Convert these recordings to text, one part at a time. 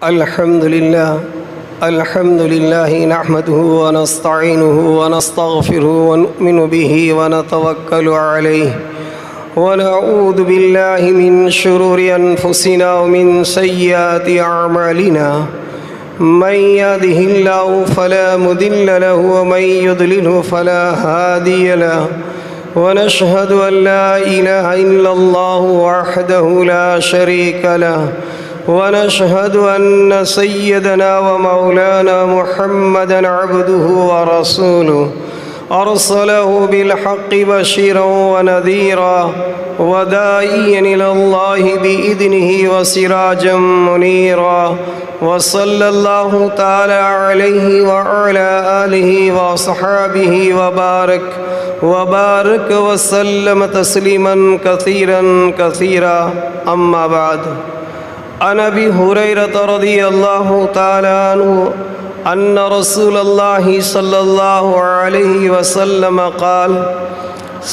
الحمد لله نحمده ونستعينه ونستغفره ونؤمن به ونتوكل عليه ونعوذ بالله من شرور أنفسنا ومن سيئات أعمالنا من يهده الله فلا مضل له ومن يضلله فلا هادي له ونشهد أن لا إله إلا الله وحده لا شريك له ونشهد أن سيدنا ومولانا محمدًا عبده ورسوله أرسله بالحق بشيرا ونذيرا وداعيا إلى الله بإذنه وسراجا منيرا وصلى الله تعالى عليه وعلى آله وصحابه وبارك وسلم تسليما كثيرا أما بعد. عن أبي هريرة رضي الله تعالى عنه أن رسول الله صلى الله عليه وسلم قال: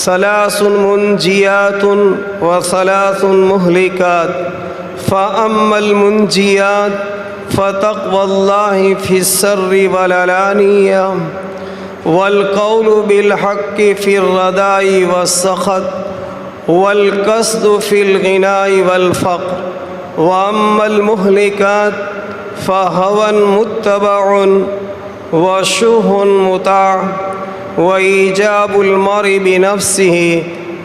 ثلاث منجيات وثلاث مهلكات، فأما المنجيات فتقوى الله في السر والعلانية والقول بالحق في الرداء والسخط والقصد في الغناء والفقر. وأما المهلكات فهوى متبع وشح مطاع وإيجاب المرء بنفسه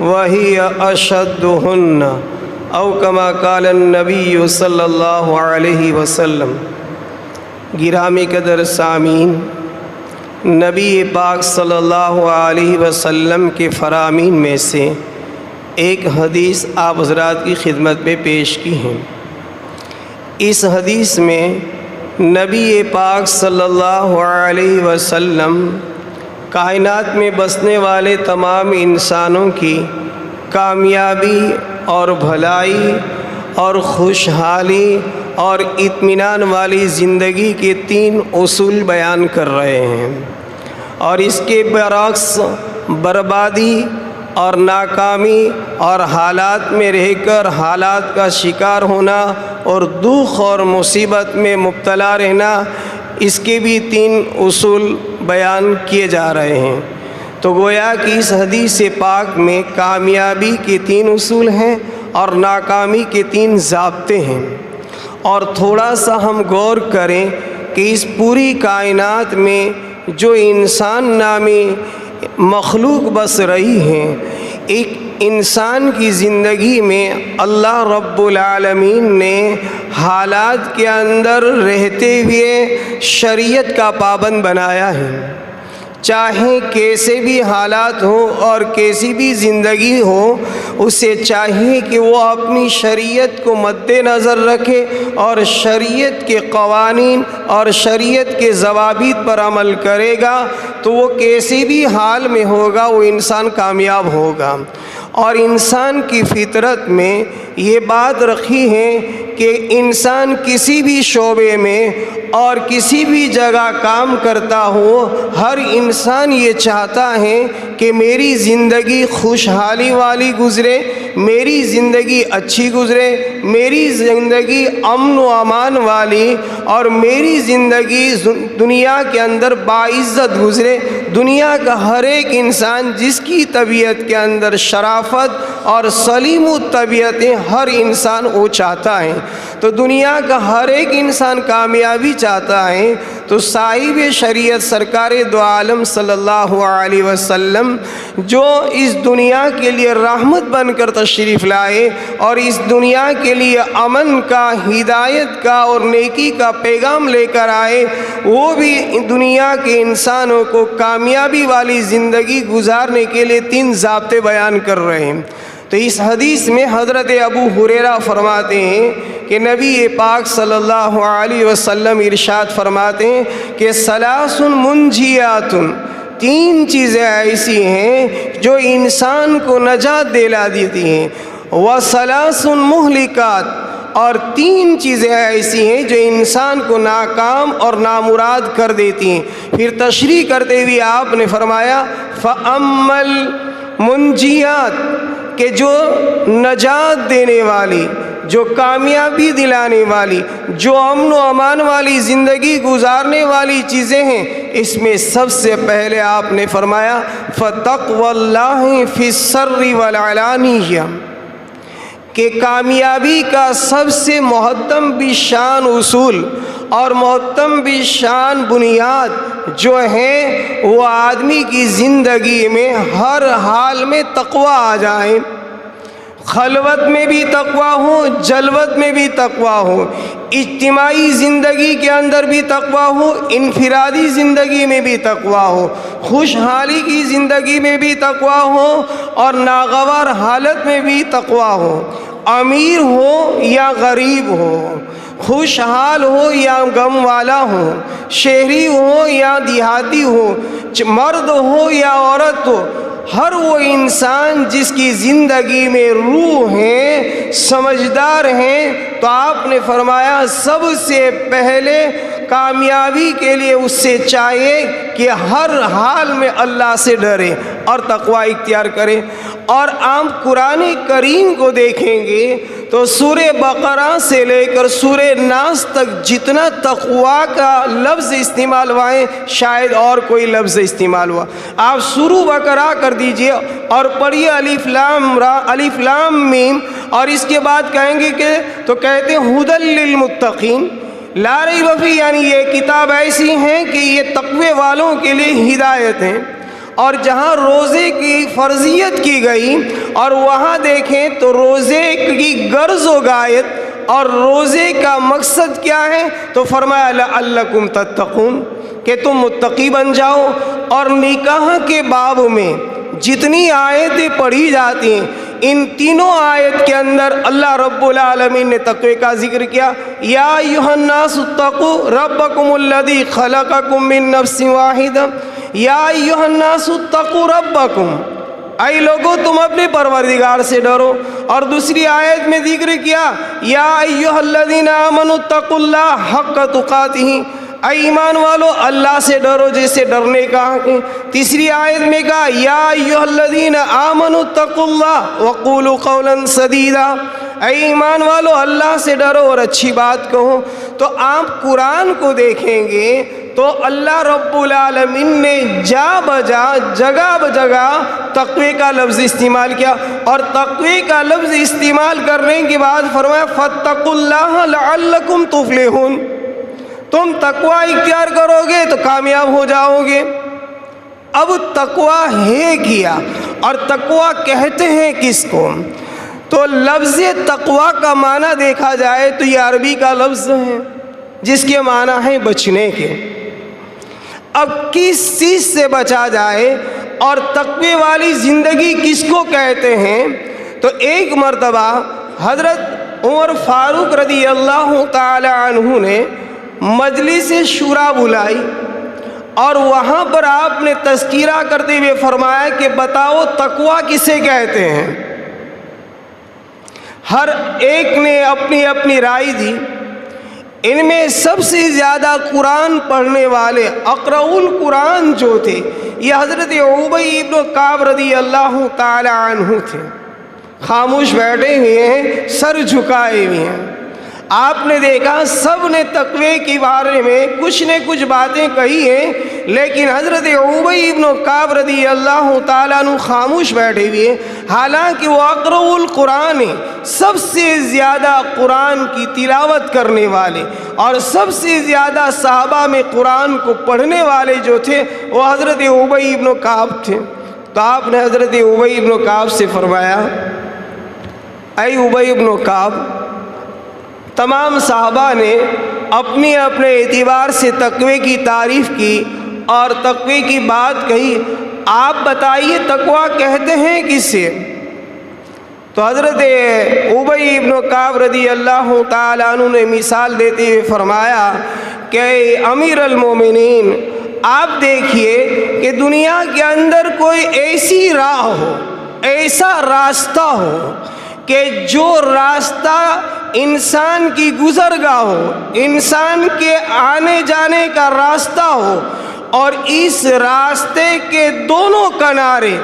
وهي أشدهن، أو كما قال النبي صلی اللہ علیہ وسلم. گرامی قدر سامعین، نبی پاک صلی اللہ علیہ وسلم کے فرامین میں سے ایک حدیث آپ حضرات کی خدمت میں پیش کی ہیں. اس حدیث میں نبی پاک صلی اللہ علیہ وسلم کائنات میں بسنے والے تمام انسانوں کی کامیابی اور بھلائی اور خوشحالی اور اطمینان والی زندگی کے 3 اصول بیان کر رہے ہیں، اور اس کے برعکس بربادی اور ناکامی اور حالات میں رہ کر حالات کا شکار ہونا اور دکھ اور مصیبت میں مبتلا رہنا، اس کے بھی 3 اصول بیان کیے جا رہے ہیں. تو گویا کہ اس حدیث پاک میں کامیابی کے 3 اصول ہیں اور ناکامی کے 3 ضابطے ہیں. اور تھوڑا سا ہم غور کریں کہ اس پوری کائنات میں جو انسان نامی مخلوق بس رہی ہیں، ایک انسان کی زندگی میں اللہ رب العالمین نے حالات کے اندر رہتے ہوئے شریعت کا پابند بنایا ہے. چاہے کیسے بھی حالات ہوں اور کیسی بھی زندگی ہو، اسے چاہیے کہ وہ اپنی شریعت کو مد نظر رکھے اور شریعت کے قوانین اور شریعت کے ضوابط پر عمل کرے گا تو وہ کیسے بھی حال میں ہوگا وہ انسان کامیاب ہوگا. اور انسان کی فطرت میں یہ بات رکھی ہے کہ انسان کسی بھی شعبے میں اور کسی بھی جگہ کام کرتا ہو، ہر انسان یہ چاہتا ہے کہ میری زندگی خوشحالی والی گزرے، میری زندگی اچھی گزرے، میری زندگی امن و امان والی، اور میری زندگی دنیا کے اندر باعزت گزرے. دنیا کا ہر ایک انسان جس کی طبیعت کے اندر شرافت اور سلیم الطبیعتیں ہر انسان وہ چاہتا ہے. تو دنیا کا ہر ایک انسان کامیابی چاہتا ہے. تو صاحب شریعت سرکار دو عالم صلی اللہ علیہ وسلم جو اس دنیا کے لیے رحمت بن کر تشریف لائے اور اس دنیا کے لیے امن کا، ہدایت کا اور نیکی کا پیغام لے کر آئے، وہ بھی دنیا کے انسانوں کو کامیابی والی زندگی گزارنے کے لیے 3 ضابطے بیان کر رہے ہیں. تو اس حدیث میں حضرت ابو ہریرہ فرماتے ہیں کہ نبی پاک صلی اللہ علیہ وسلم ارشاد فرماتے ہیں کہ ثلاث منجیات، 3 چیزیں ایسی ہیں جو انسان کو نجات دلا دیتی ہیں. وثلاث مہلکات، اور 3 چیزیں ایسی ہیں جو انسان کو ناکام اور نامراد کر دیتی ہیں. پھر تشریح کرتے ہوئے آپ نے فرمایا فَأَمَّا الْمُنْجِيَاتِ، کہ جو نجات دینے والی، جو کامیابی دلانے والی، جو امن و امان والی زندگی گزارنے والی چیزیں ہیں، اس میں سب سے پہلے آپ نے فرمایا فَتَقْوَى اللَّهِ فِي السَّرِّ وَالْعَلَانِيَّةِ، کہ کامیابی کا سب سے محتم بھی شان اصول اور محتم بھی شان بنیاد جو ہے وہ آدمی کی زندگی میں ہر حال میں تقوی آ جائے، خلوت میں بھی تقوی ہو، جلوت میں بھی تقوی ہو، اجتماعی زندگی کے اندر بھی تقوی ہو، انفرادی زندگی میں بھی تقوی ہو، خوشحالی کی زندگی میں بھی تقوی ہو اور ناگوار حالت میں بھی تقوی ہو، امیر ہو یا غریب ہو، خوشحال ہو یا غم والا ہو، شہری ہو یا دیہاتی ہو، مرد ہو یا عورت ہو، ہر وہ انسان جس کی زندگی میں روح ہے، سمجھدار ہیں، تو آپ نے فرمایا سب سے پہلے کامیابی کے لیے اس سے چاہیے کہ ہر حال میں اللہ سے ڈرے اور تقوی اختیار کرے۔ اور آپ قرآن کریم کو دیکھیں گے تو سورہ بقرہ سے لے کر سورہ ناس تک جتنا تقوی کا لفظ استعمال ہوا ہے شاید اور کوئی لفظ استعمال ہوا۔ آپ شروع بقرہ کر دیجئے اور پڑھیے الف لام را الف لام میم، اور اس کے بعد کہیں گے کہ تو کہتے ہیں ھدی للمتقین، لا ریب فیہ، یعنی یہ کتاب ایسی ہے کہ یہ تقوی والوں کے لیے ہدایت ہے۔ اور جہاں روزے کی فرضیت کی گئی اور وہاں دیکھیں تو روزے کی غرض و غایت اور روزے کا مقصد کیا ہے، تو فرمایا لعلکم تتقون، کہ تم متقی بن جاؤ۔ اور نکاح کے باب میں جتنی آیتیں پڑھی جاتی ہیں ان تینوں آیت کے اندر اللہ رب العالمین نے تقوی کا ذکر کیا۔ یا ایھا الناس اتقوا ربکم الذی خلقکم من نفس واحدہ، یا ایھا الناس اتقوا ربکم، اے لوگو تم اپنے پروردگار سے ڈرو۔ اور دوسری آیت میں ذکر کیا یا ایھا الذین آمنوا اتقوا اللہ حق تقاتہ، اے ایمان والو اللہ سے ڈرو جیسے ڈرنے کا حق ہے۔ تیسری آیت میں کہا یا ایھا الذین آمنوا اتقوا اللہ وقولوا قولا سدیدا، اے ایمان والو اللہ سے ڈرو اور اچھی بات کہو۔ تو آپ قرآن کو دیکھیں گے تو اللہ رب العالمین نے جا بجا جگہ بجگہ تقوی کا لفظ استعمال کیا، اور تقوی کا لفظ استعمال کرنے کے بعد فرمایا فاتقوا اللہ لعلکم تفلحون، تم تقوی اختیار کرو گے تو کامیاب ہو جاؤ گے۔ اب تقوی ہے کیا، اور تقوی کہتے ہیں کس کو؟ تو لفظ تقوی کا معنی دیکھا جائے تو یہ عربی کا لفظ ہے جس کے معنی ہے بچنے کے۔ اب کس چیز سے بچا جائے اور تقوی والی زندگی کس کو کہتے ہیں؟ تو ایک مرتبہ حضرت عمر فاروق رضی اللہ تعالی عنہ نے مجلس شورا بلائی اور وہاں پر آپ نے تذکرہ کرتے ہوئے فرمایا کہ بتاؤ تقوی کسے کہتے ہیں؟ ہر ایک نے اپنی اپنی رائے دی۔ ان میں سب سے زیادہ قرآن پڑھنے والے اقرأ القرآن جو تھے یہ حضرت ابی بن کعب رضی اللہ تعالی عنہ تھے، خاموش بیٹھے ہوئے ہیں، سر جھکائے ہوئے ہیں۔ آپ نے دیکھا سب نے تقوی کے بارے میں کچھ نہ کچھ باتیں کہی ہیں، لیکن حضرت ابی بن کعب رضی اللہ تعالیٰ عنہ خاموش بیٹھے ہوئے ہیں، حالانکہ وہ اقرأ القرآن ہیں، سب سے زیادہ قرآن کی تلاوت کرنے والے، اور سب سے زیادہ صحابہ میں قرآن کو پڑھنے والے جو تھے وہ حضرت ابی بن کعب تھے۔ تو آپ نے حضرت ابی بن کعب سے فرمایا اے ابی بن کعب، تمام صحابہ نے اپنے اپنے اعتبار سے تقوی کی تعریف کی اور تقوی کی بات کہی، آپ بتائیے تقوی کہتے ہیں کسے؟ تو حضرت ابی بن کعب رضی اللہ تعالیٰ عنہ نے مثال دیتے ہوئے فرمایا کہ امیر المومنین آپ دیکھیے کہ دنیا کے اندر کوئی ایسی راہ ہو، ایسا راستہ ہو کہ جو راستہ انسان کی گزرگاہ ہو، انسان کے آنے جانے کا راستہ ہو، اور اس راستے کے دونوں کنارے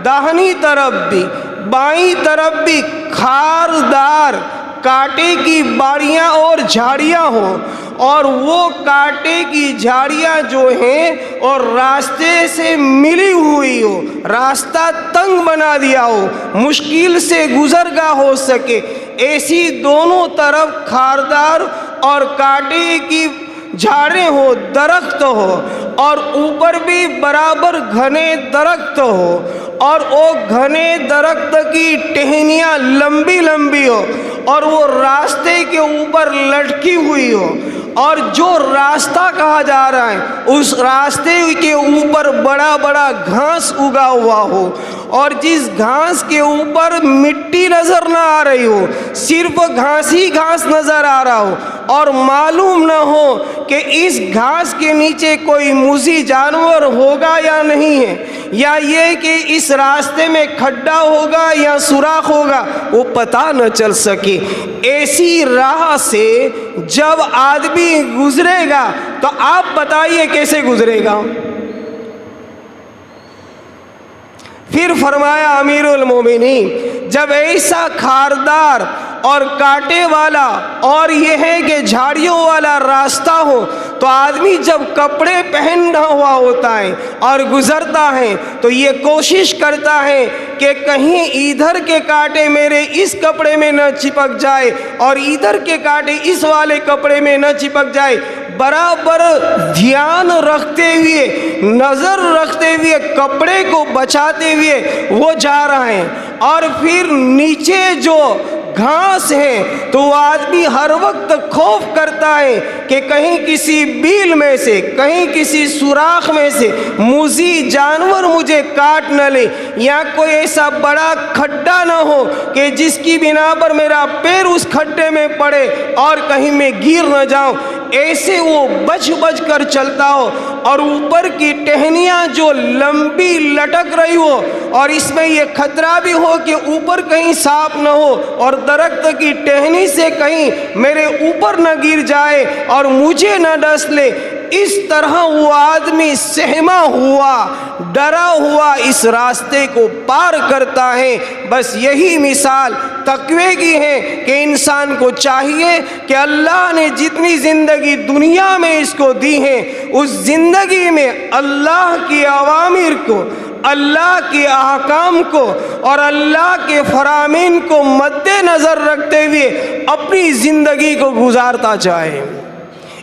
داہنی طرف بھی بائیں طرف بھی کھاردار کانٹے کی باڑیاں اور جھاڑیاں ہوں، اور وہ کانٹے کی جھاڑیاں جو ہیں اور راستے سے ملی ہوئی ہو، راستہ تنگ بنا دیا ہو، مشکل سے گزرگاہ ہو سکے، ایسی دونوں طرف خاردار اور کانٹے کی جھاڑیں ہو، درخت ہو، اور اوپر بھی برابر گھنے درخت ہو، اور وہ گھنے درخت کی ٹہنیاں لمبی لمبی ہو، اور وہ راستے کے اوپر لٹکی ہوئی ہو، اور جو راستہ کہا جا رہا ہے اس راستے کے اوپر بڑا بڑا گھاس اگا ہوا ہو، اور جس گھاس کے اوپر مٹی نظر نہ آ رہی ہو، صرف گھاس ہی گھاس نظر آ رہا ہو، اور معلوم نہ ہو کہ اس گھاس کے نیچے کوئی موذی جانور ہوگا یا نہیں ہے، یا یہ کہ اس راستے میں کھڈا ہوگا یا سوراخ ہوگا، وہ پتہ نہ چل سکے، ایسی راہ سے جب آدمی گزرے گا تو آپ بتائیے کیسے گزرے گا؟ پھر فرمایا امیر المومنین، جب ایسا خاردار اور کانٹے والا اور یہ ہے کہ جھاڑیوں والا راستہ ہو تو آدمی جب کپڑے پہنا ہوا ہوتا ہے اور گزرتا ہے تو یہ کوشش کرتا ہے کہ کہیں ادھر کے کانٹے میرے اس کپڑے میں نہ چپک جائے اور ادھر کے کانٹے اس والے کپڑے میں نہ چپک جائے، برابر دھیان رکھتے ہوئے، نظر رکھتے ہوئے، کپڑے کو بچاتے ہوئے وہ جا رہے ہیں۔ اور پھر نیچے جو گھاس ہے تو وہ آدمی ہر وقت خوف کرتا ہے کہ کہیں کسی بیل میں سے، کہیں کسی سوراخ میں سے موذی جانور مجھے کاٹ نہ لے، یا کوئی ایسا بڑا کھڈا نہ ہو کہ جس کی بنا پر میرا پیر اس کھڈے میں پڑے اور کہیں میں گر نہ جاؤں، ایسے وہ بچ بچ کر چلتا ہو، اور اوپر کی ٹہنیاں جو لمبی لٹک رہی ہو، اور اس میں یہ خطرہ بھی ہو کہ اوپر کہیں سانپ نہ ہو اور درخت کی ٹہنی سے کہیں میرے اوپر نہ گر جائے اور مجھے نہ ڈس لے، اس طرح وہ آدمی سہما ہوا، ڈرا ہوا اس راستے کو پار کرتا ہے۔ بس یہی مثال تقوی کی ہے کہ انسان کو چاہیے کہ اللہ نے جتنی زندگی دنیا میں اس کو دی ہے، اس زندگی میں اللہ کی اوامر کو، اللہ کے احکام کو اور اللہ کے فرامین کو مد نظر رکھتے ہوئے اپنی زندگی کو گزارتا جائے،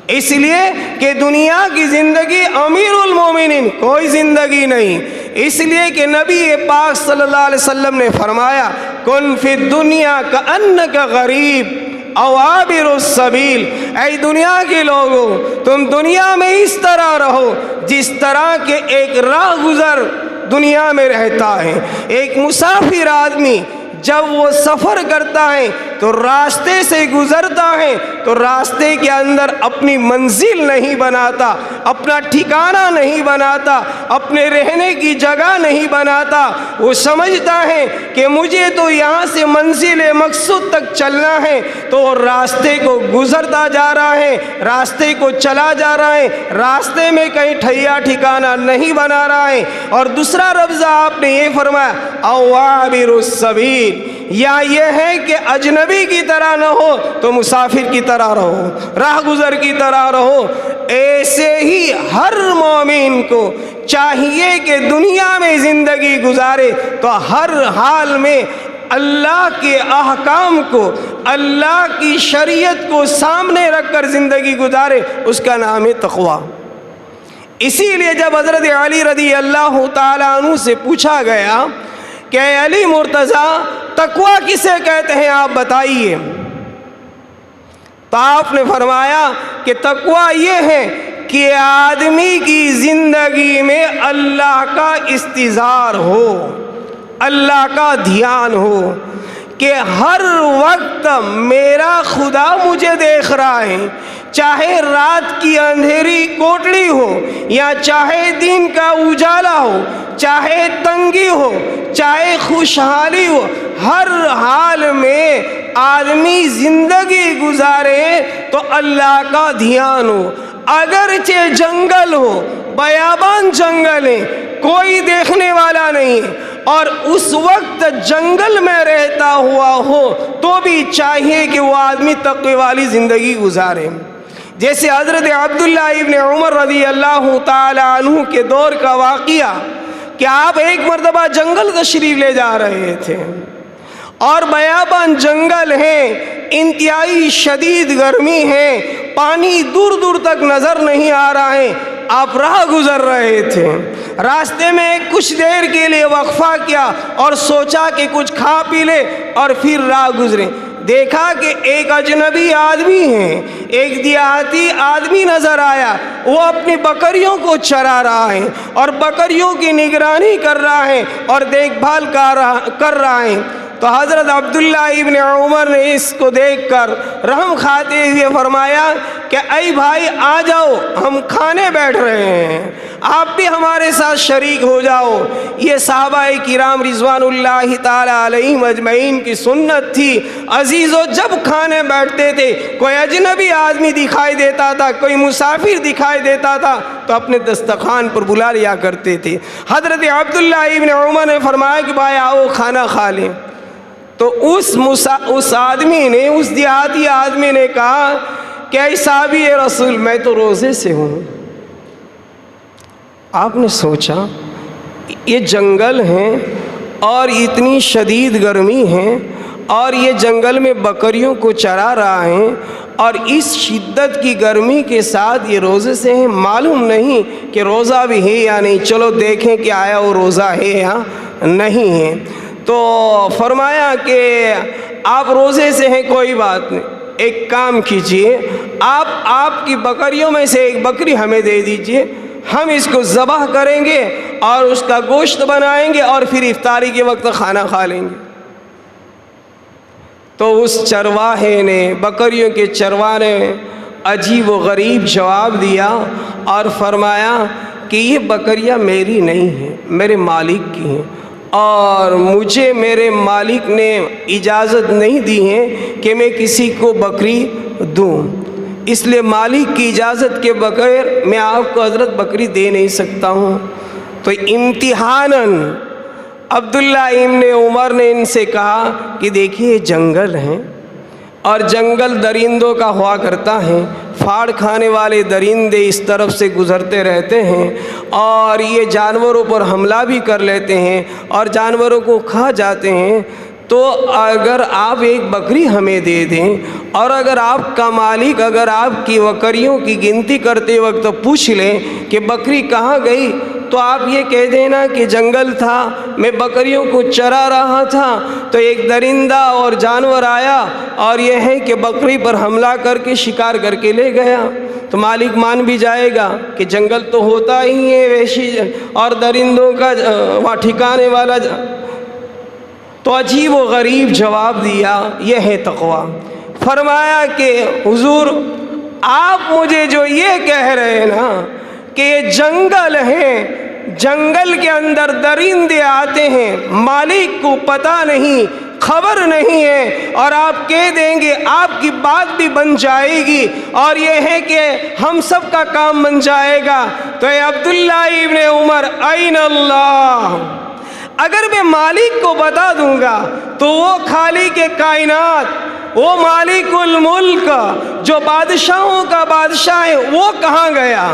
اس لیے کہ دنیا کی زندگی امیر المومنین کوئی زندگی نہیں، اس لیے کہ نبی پاک صلی اللہ علیہ وسلم نے فرمایا کن فی الدنیا کأنک غریب او عابر السبیل، اے دنیا کے لوگوں تم دنیا میں اس طرح رہو جس طرح کہ ایک راہ گزر دنیا میں رہتا ہے۔ ایک مسافر آدمی جب وہ سفر کرتا ہے تو راستے سے گزرتا ہے تو راستے کے اندر اپنی منزل نہیں بناتا، اپنا ٹھکانہ نہیں بناتا، اپنے رہنے کی جگہ نہیں بناتا، وہ سمجھتا ہے کہ مجھے تو یہاں سے منزل مقصود تک چلنا ہے، تو وہ راستے کو گزرتا جا رہا ہے، راستے کو چلا جا رہا ہے، راستے میں کہیں ٹھہیا ٹھکانہ نہیں بنا رہا ہے۔ اور دوسرا لفظ آپ نے یہ فرمایا او عابر السبیل، یا یہ ہے کہ اجنبی کی طرح نہ ہو تو مسافر کی طرح رہو، راہ گزر کی طرح رہو۔ ایسے ہی ہر مومن کو چاہیے کہ دنیا میں زندگی گزارے تو ہر حال میں اللہ کے احکام کو، اللہ کی شریعت کو سامنے رکھ کر زندگی گزارے، اس کا نام ہے تقوی۔ اسی لیے جب حضرت علی رضی اللہ تعالیٰ عنہ سے پوچھا گیا کہ اے علی مرتضیٰ تقوی کسے کہتے ہیں آپ بتائیے، تو آپ نے فرمایا کہ تقوی یہ ہے کہ آدمی کی زندگی میں اللہ کا استظہار ہو، اللہ کا دھیان ہو، کہ ہر وقت میرا خدا مجھے دیکھ رہا ہے، چاہے رات کی اندھیری کوٹڑی ہو یا چاہے دن کا اجالا ہو، چاہے تنگی ہو چاہے خوشحالی ہو، ہر حال میں آدمی زندگی گزارے تو اللہ کا دھیان ہو۔ اگرچہ جنگل ہو، بیابان جنگل ہے، کوئی دیکھنے والا نہیں ہے، اور اس وقت جنگل میں رہتا ہوا ہو تو بھی چاہیے کہ وہ آدمی تقوی والی زندگی گزارے. جیسے حضرت عبداللہ ابن عمر رضی اللہ تعالی عنہ کے دور کا واقعہ کہ آپ ایک مرتبہ جنگل تشریف لے جا رہے تھے اور بیابان جنگل ہے، انتہائی شدید گرمی ہے، پانی دور دور تک نظر نہیں آ رہا ہے. آپ راہ گزر رہے تھے، راستے میں کچھ دیر کے لیے وقفہ کیا اور سوچا کہ کچھ کھا پی لے اور پھر راہ گزرے. دیکھا کہ ایک اجنبی آدمی ہے، ایک دیہاتی آدمی نظر آیا، وہ اپنی بکریوں کو چرا رہا ہے اور بکریوں کی نگرانی کر رہا ہے اور دیکھ بھال کر رہا ہے. تو حضرت عبداللہ ابن عمر نے اس کو دیکھ کر رحم کھاتے ہوئے فرمایا کہ اے بھائی آ جاؤ، ہم کھانے بیٹھ رہے ہیں، آپ بھی ہمارے ساتھ شریک ہو جاؤ. یہ صحابہ کرام رضوان اللہ تعالی علیہم اجمعین کی سنت تھی. عزیزو، جب کھانے بیٹھتے تھے کوئی اجنبی آدمی دکھائی دیتا تھا، کوئی مسافر دکھائی دیتا تھا تو اپنے دسترخوان پر بلا لیا کرتے تھے. حضرت عبداللہ ابن عمر نے فرمایا کہ بھائی آؤ کھانا کھا لیں. تو اس آدمی نے، اس دیہاتی آدمی نے کہا کہ اے صحابی رسول، میں تو روزے سے ہوں. آپ نے سوچا یہ جنگل ہے اور اتنی شدید گرمی ہے اور یہ جنگل میں بکریوں کو چرا رہا ہے اور اس شدت کی گرمی کے ساتھ یہ روزے سے ہیں، معلوم نہیں کہ روزہ بھی ہے یا نہیں، چلو دیکھیں کہ آیا وہ روزہ ہے یا نہیں ہے. تو فرمایا کہ آپ روزے سے ہیں، کوئی بات نہیں، ایک کام کیجئے، آپ کی بکریوں میں سے ایک بکری ہمیں دے دیجئے، ہم اس کو ذبح کریں گے اور اس کا گوشت بنائیں گے اور پھر افطاری کے وقت کھانا کھا لیں گے. تو اس چرواہے نے، بکریوں کے چرواہے نے عجیب و غریب جواب دیا اور فرمایا کہ یہ بکریاں میری نہیں ہیں، میرے مالک کی ہیں اور مجھے میرے مالک نے اجازت نہیں دی ہے کہ میں کسی کو بکری دوں، اس لیے مالک کی اجازت کے بغیر میں آپ کو حضرت بکری دے نہیں سکتا ہوں. تو امتحاناً عبداللہ ابن عمر نے ان سے کہا کہ دیکھیے جنگل ہے اور جنگل درندوں کا ہوا کرتا ہے، پھاڑ کھانے والے درندے اس طرف سے گزرتے رہتے ہیں اور یہ جانوروں پر حملہ بھی کر لیتے ہیں اور جانوروں کو کھا جاتے ہیں. تو اگر آپ ایک بکری ہمیں دے دیں اور اگر آپ کا مالک اگر آپ کی بکریوں کی گنتی کرتے وقت پوچھ لیں کہ بکری کہاں گئی تو آپ یہ کہہ دینا کہ جنگل تھا، میں بکریوں کو چرا رہا تھا تو ایک درندہ اور جانور آیا اور یہ ہے کہ بکری پر حملہ کر کے شکار کر کے لے گیا. تو مالک مان بھی جائے گا کہ جنگل تو ہوتا ہی ہے وحشی اور درندوں کا وہاں ٹھکانے والا. تو عجیب و غریب جواب دیا، یہ ہے تقویٰ. فرمایا کہ حضور آپ مجھے جو یہ کہہ رہے ہیں نا کہ یہ جنگل ہے، جنگل کے اندر درندے آتے ہیں، مالک کو پتہ نہیں، خبر نہیں ہے اور آپ کہہ دیں گے آپ کی بات بھی بن جائے گی اور یہ ہے کہ ہم سب کا کام بن جائے گا. تو اے عبداللہ ابن عمر، این اللہ، اگر میں مالک کو بتا دوں گا تو وہ خالق کائنات، وہ مالک الملک جو بادشاہوں کا بادشاہ ہے، وہ کہاں گیا؟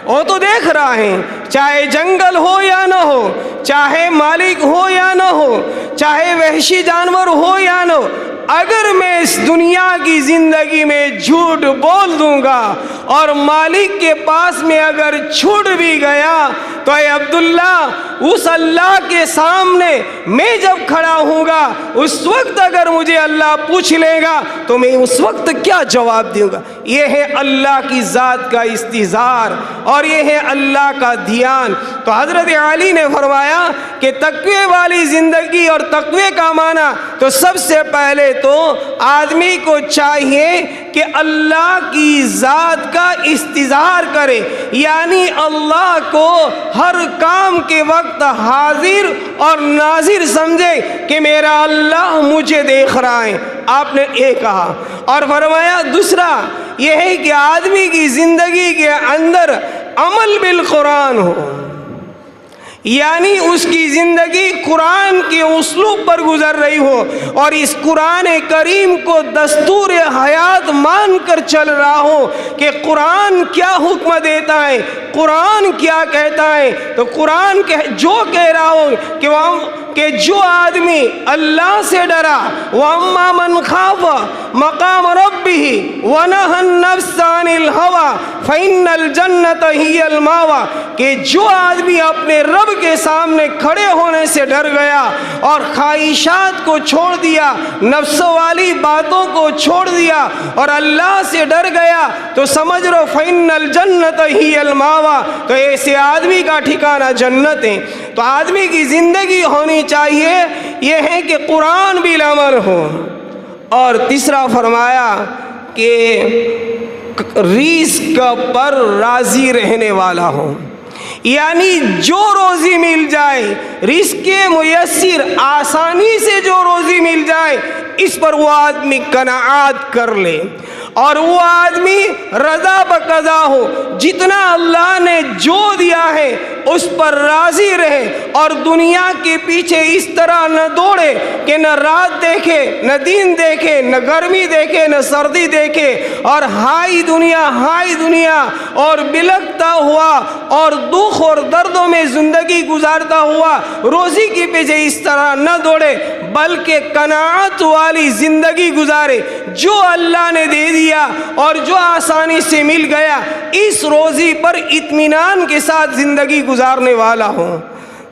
وہ تو دیکھ رہا ہے، چاہے جنگل ہو یا نہ ہو، چاہے مالک ہو یا نہ ہو، چاہے وحشی جانور ہو یا نہ ہو، اگر میں اس دنیا کی زندگی میں جھوٹ بول دوں گا اور مالک کے پاس میں اگر چھوٹ بھی گیا تو اے عبداللہ اس اللہ کے سامنے میں جب کھڑا ہوں گا اس وقت اگر مجھے اللہ پوچھ لے گا تو میں اس وقت کیا جواب دوں گا؟ یہ ہے اللہ کی ذات کا استحضار اور یہ ہے اللہ کا دھیان. تو حضرت علی نے فرمایا کہ تقوی والی زندگی اور تقوی کا معنی تو سب سے پہلے تو آدمی کو چاہیے کہ اللہ کی ذات کا استظہار کرے، یعنی اللہ کو ہر کام کے وقت حاضر اور ناظر سمجھے کہ میرا اللہ مجھے دیکھ رہا ہے. آپ نے یہ کہا اور فرمایا دوسرا یہ ہے کہ آدمی کی زندگی کے اندر عمل بالقرآن ہو، یعنی اس کی زندگی قرآن کے اسلوب پر گزر رہی ہو اور اس قرآن کریم کو دستور حیات مان کر چل رہا ہو کہ قرآن کیا حکم دیتا ہے، قرآن کیا کہتا ہے، تو قرآن جو کہہ رہا ہو کہ جو آدمی اللہ سے ڈرا وَأَمَّا مَنْ خَافَ مَقَامَ رَبِّهِ وَنَهَى النَّفْسَ عَنِ الْهَوَىٰ فَإِنَّ الْجَنَّةَ هِيَ الْمَأْوَىٰ، کہ جو آدمی اپنے رب کے سامنے کھڑے ہونے سے ڈر گیا اور خواہشات کو چھوڑ دیا، نفس والی باتوں کو چھوڑ دیا اور اللہ سے ڈر گیا، تو سمجھ لو فَإِنَّ الْجَنَّةَ هِيَ الْمَأْوَىٰ، تو ایسے آدمی کا ٹھکانہ جنت ہے۔ تو آدمی کی زندگی ہونی چاہیے یہ ہے کہ قرآن بالعمل ہو۔ اور تیسرا فرمایا کہ رزق پر راضی رہنے والا ہو، یعنی جو روزی مل جائے، رزق میسر آسانی سے جو روزی مل جائے اس پر وہ آدمی قناعت کر لے اور وہ آدمی رضا بقضا ہو، جتنا اللہ نے جو دیا ہے اس پر راضی رہے اور دنیا کے پیچھے اس طرح نہ دوڑے کہ نہ رات دیکھے نہ دن دیکھے نہ گرمی دیکھے نہ سردی دیکھے اور ہائی دنیا اور بلکتا ہوا اور دکھ اور دردوں میں زندگی گزارتا ہوا روزی کے پیچھے اس طرح نہ دوڑے، بلکہ قناعت والی زندگی گزارے، جو اللہ نے دے دیا اور جو آسانی سے مل گیا اس روزی پر اطمینان کے ساتھ زندگی گزارنے والا ہوں۔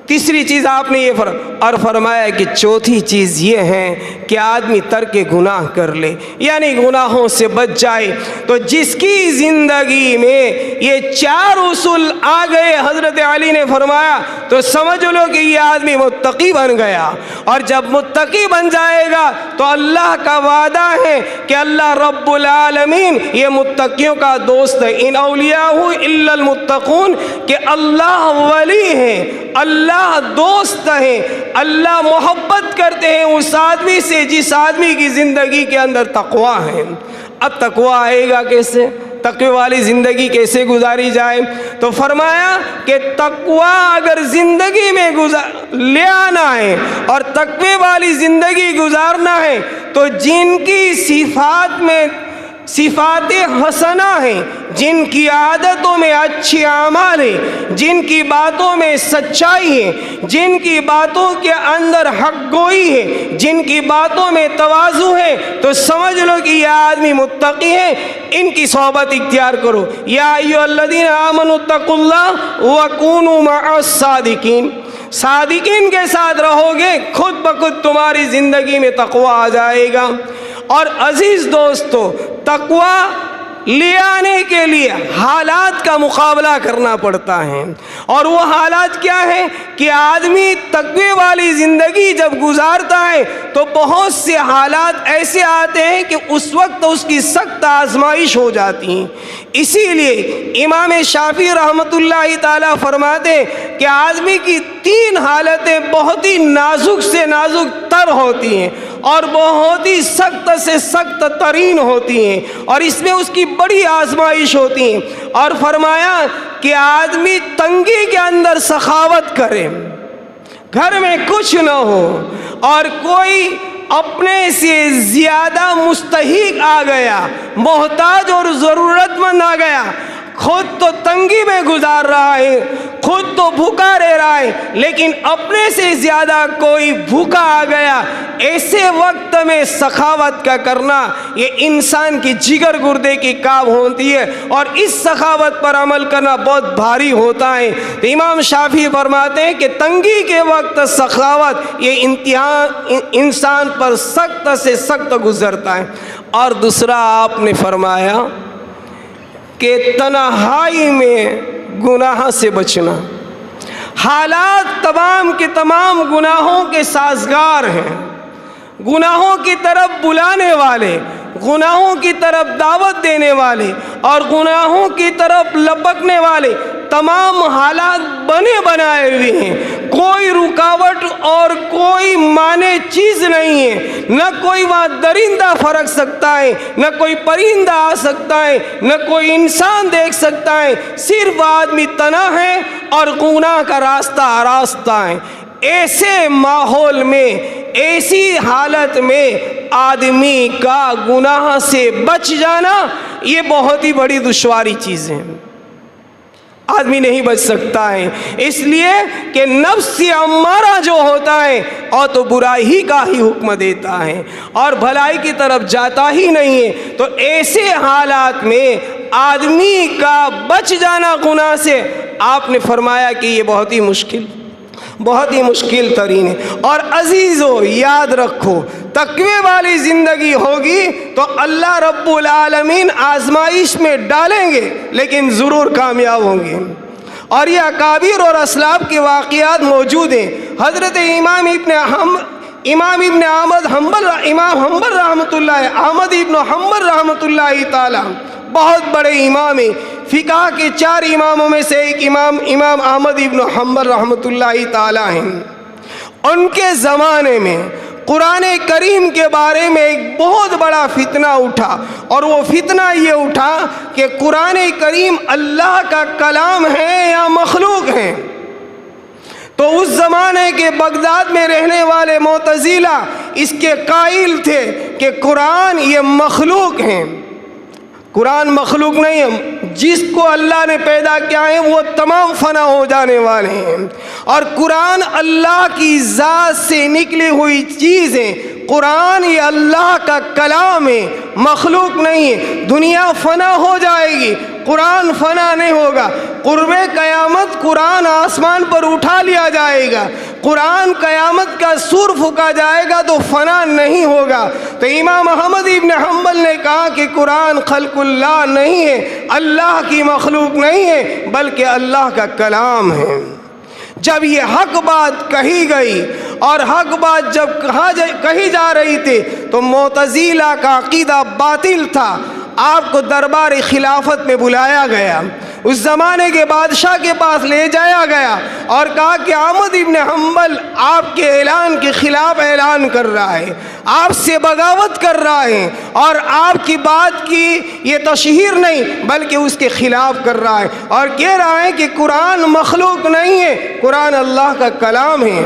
تیسری چیز آپ نے یہ اور فرمایا کہ چوتھی چیز یہ ہے کہ آدمی ترک گناہ کر لے، یعنی گناہوں سے بچ جائے۔ تو جس کی زندگی میں یہ چار اصول آ گئے حضرت علی نے فرمایا تو سمجھ لو کہ یہ آدمی متقی بن گیا، اور جب متقی بن جائے گا تو اللہ کا وعدہ ہے کہ اللہ رب العالمین یہ متقیوں کا دوست ہے۔ ان اولیاء الا المتقون، کہ اللہ ولی ہے، اللہ دوست ہے، اللہ محبت کرتے ہیں اس آدمی سے جس آدمی کی زندگی کے اندر تقویٰ ہے۔ اب تقویٰ آئے گا کیسے؟ تقوی والی زندگی کیسے گزاری جائے؟ تو فرمایا کہ تقویٰ اگر زندگی میں لے آنا ہے اور تقوی والی زندگی گزارنا ہے تو جن کی صفات حسنہ ہیں، جن کی عادتوں میں اچھی اعمال ہیں، جن کی باتوں میں سچائی ہے، جن کی باتوں کے اندر حق گوئی ہے، جن کی باتوں میں تواضع ہے، تو سمجھ لو کہ یہ آدمی متقی ہے، ان کی صحبت اختیار کرو۔ یا ایھا الذین آمنوا اتقوا اللہ وکونوا مع الصادقین، صادقین کے ساتھ رہو گے خود بخود تمہاری زندگی میں تقوی آ جائے گا۔ اور عزیز دوستو، تقوی لے آنے کے لیے حالات کا مقابلہ کرنا پڑتا ہے، اور وہ حالات کیا ہے کہ آدمی تقوی والی زندگی جب گزارتا ہے تو بہت سے حالات ایسے آتے ہیں کہ اس وقت اس کی سخت آزمائش ہو جاتی ہیں۔ اسی لیے امام شافعی رحمۃ اللہ تعالیٰ فرماتے ہیں کہ آدمی کی تین حالتیں بہت ہی نازک سے نازک تر ہوتی ہیں اور بہت ہی سخت سے سخت ترین ہوتی ہیں، اور اس میں اس کی بڑی آزمائش ہوتی ہیں۔ اور فرمایا کہ آدمی تنگی کے اندر سخاوت کرے، گھر میں کچھ نہ ہو اور کوئی اپنے سے زیادہ مستحق آ گیا، محتاج اور ضرورت مند آ گیا، خود تو تنگی میں گزار رہا ہے، خود تو بھوکا رہ رہا ہے، لیکن اپنے سے زیادہ کوئی بھوکا آ گیا، ایسے وقت میں سخاوت کا کرنا یہ انسان کی جگر گردے کی کام ہوتی ہے، اور اس سخاوت پر عمل کرنا بہت بھاری ہوتا ہے۔ تو امام شافعی فرماتے ہیں کہ تنگی کے وقت سخاوت یہ انسان پر سخت سے سخت گزرتا ہے۔ اور دوسرا آپ نے فرمایا کہ تنہائی میں گناہ سے بچنا، حالات تمام کے تمام گناہوں کے سازگار ہیں، گناہوں کی طرف بلانے والے، گناہوں کی طرف دعوت دینے والے اور گناہوں کی طرف لپکنے والے تمام حالات بنے بنائے ہوئے ہیں۔ کوئی رکاوٹ اور کوئی مانع چیز نہیں ہے، نہ کوئی وہاں درندہ فرق سکتا ہے، نہ کوئی پرندہ آ سکتا ہے، نہ کوئی انسان دیکھ سکتا ہے، صرف آدمی تنہا ہے اور گناہ کا راستہ آراستہ ہے۔ ایسے ماحول میں، ایسی حالت میں آدمی کا گناہ سے بچ جانا یہ بہت ہی بڑی دشواری چیز ہے، آدمی نہیں بچ سکتا ہے، اس لیے کہ نفس امارہ جو ہوتا ہے اور تو برائی ہی کا ہی حکم دیتا ہے اور بھلائی کی طرف جاتا ہی نہیں ہے۔ تو ایسے حالات میں آدمی کا بچ جانا گناہ سے آپ نے فرمایا کہ یہ بہت ہی مشکل ترین ہے۔ اور عزیزو یاد رکھو، تقوی والی زندگی ہوگی تو اللہ رب العالمین آزمائش میں ڈالیں گے لیکن ضرور کامیاب ہوں گے۔ اور یہ اکابر اور اسلاف کے واقعات موجود ہیں۔ حضرت امام ابن حنبل رحمۃ اللہ تعالی بہت بڑے امام ہیں، فقہ کے 4 اماموں میں سے ایک امام احمد ابن حنبل رحمۃ اللہ تعالی ہیں۔ ان کے زمانے میں قرآن کریم کے بارے میں ایک بہت بڑا فتنہ اٹھا، اور وہ فتنہ یہ اٹھا کہ قرآن کریم اللہ کا کلام ہے یا مخلوق ہے۔ تو اس زمانے کے بغداد میں رہنے والے معتزلہ اس کے قائل تھے کہ قرآن یہ مخلوق ہیں، قرآن مخلوق نہیں ہے، جس کو اللہ نے پیدا کیا ہے وہ تمام فنا ہو جانے والے ہیں، اور قرآن اللہ کی ذات سے نکلی ہوئی چیز ہے، قرآن یہ اللہ کا کلام ہے، مخلوق نہیں ہے۔ دنیا فنا ہو جائے گی، قرآن فنا نہیں ہوگا۔ قرب قیامت قرآن آسمان پر اٹھا لیا جائے گا، قرآن قیامت کا سور پھونکا جائے گا تو فنا نہیں ہوگا۔ تو امام احمد ابن حنبل نے کہا کہ قرآن خلق اللہ نہیں ہے، اللہ کی مخلوق نہیں ہے، بلکہ اللہ کا کلام ہے۔ جب یہ حق بات کہی گئی اور حق بات جب کہی جا رہی تھی تو معتزلہ کا عقیدہ باطل تھا، آپ کو دربار خلافت میں بلایا گیا، اس زمانے کے بادشاہ کے پاس لے جایا گیا اور کہا کہ احمد ابن حنبل آپ کے اعلان کے خلاف اعلان کر رہا ہے، آپ سے بغاوت کر رہا ہے، اور آپ کی بات کی یہ تشہیر نہیں بلکہ اس کے خلاف کر رہا ہے، اور کہہ رہا ہے کہ قرآن مخلوق نہیں ہے، قرآن اللہ کا کلام ہے۔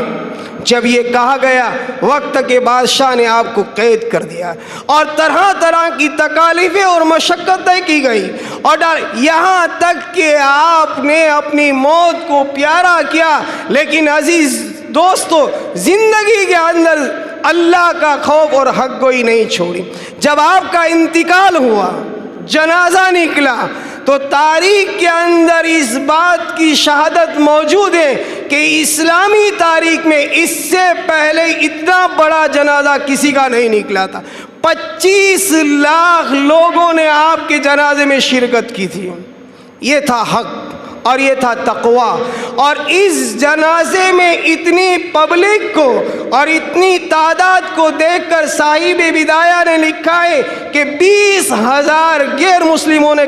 جب یہ کہا گیا، وقت کے بادشاہ نے آپ کو قید کر دیا اور طرح طرح کی تکالیفیں اور مشقتیں کی گئی، اور یہاں تک کہ آپ نے اپنی موت کو پیارا کیا، لیکن عزیز دوستو زندگی کے اندر اللہ کا خوف اور حق گوئی نہیں چھوڑی۔ جب آپ کا انتقال ہوا، جنازہ نکلا، تو تاریخ کے اندر اس بات کی شہادت موجود ہے کہ اسلامی تاریخ میں اس سے پہلے اتنا بڑا جنازہ کسی کا نہیں نکلا تھا۔ 25 لاکھ لوگوں نے آپ کے جنازے میں شرکت کی تھی۔ یہ تھا حق اور یہ تھا تقوی، اور اس جنازے میں اتنی پبلک کو اور اتنی تعداد کو دیکھ کر صاحب بدایہ نے لکھا ہے کہ 20,000 غیر مسلموں نے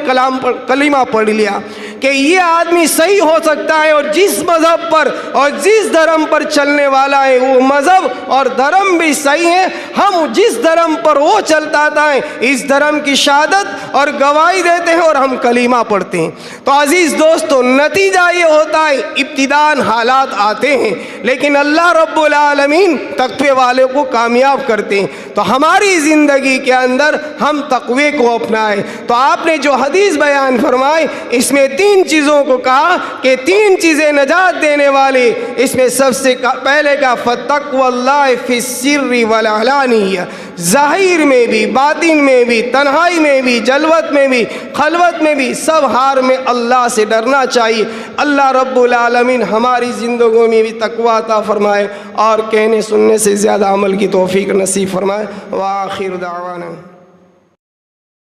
کلمہ پڑھ لیا کہ یہ آدمی صحیح ہو سکتا ہے، اور جس مذہب پر اور جس دھرم پر چلنے والا ہے وہ مذہب اور دھرم بھی صحیح ہے، ہم جس دھرم پر وہ چلتا ہے اس دھرم کی شہادت اور گواہی دیتے ہیں اور ہم کلمہ پڑھتے ہیں۔ تو عزیز دوستو نتیجہ یہ ہوتا ہے ابتداءً حالات آتے ہیں لیکن اللہ رب العالمین تقوی والے کو کامیاب کرتے ہیں۔ تو ہماری زندگی کے اندر ہم تقوی کو اپنائیں۔ تو آپ نے جو حدیث بیان فرمائی اس میں 3 چیزوں کو کہا کہ 3 چیزیں نجات دینے والی، اس میں سب سے پہلے کا فَتَقْوَى اللَّهِ فِي السِّرِّ وَالْعَلَانِيَّةِ، ظاہر میں بھی، باطن میں بھی، تنہائی میں بھی، جلوت میں بھی، خلوت میں بھی، سب حال میں اللہ سے ڈرنا چاہیے۔ اللہ رب العالمین ہماری زندگیوں میں بھی تقوی عطا فرمائے اور کہنے سننے سے زیادہ عمل کی توفیق نصیب فرمائے۔ وآخر دعوانا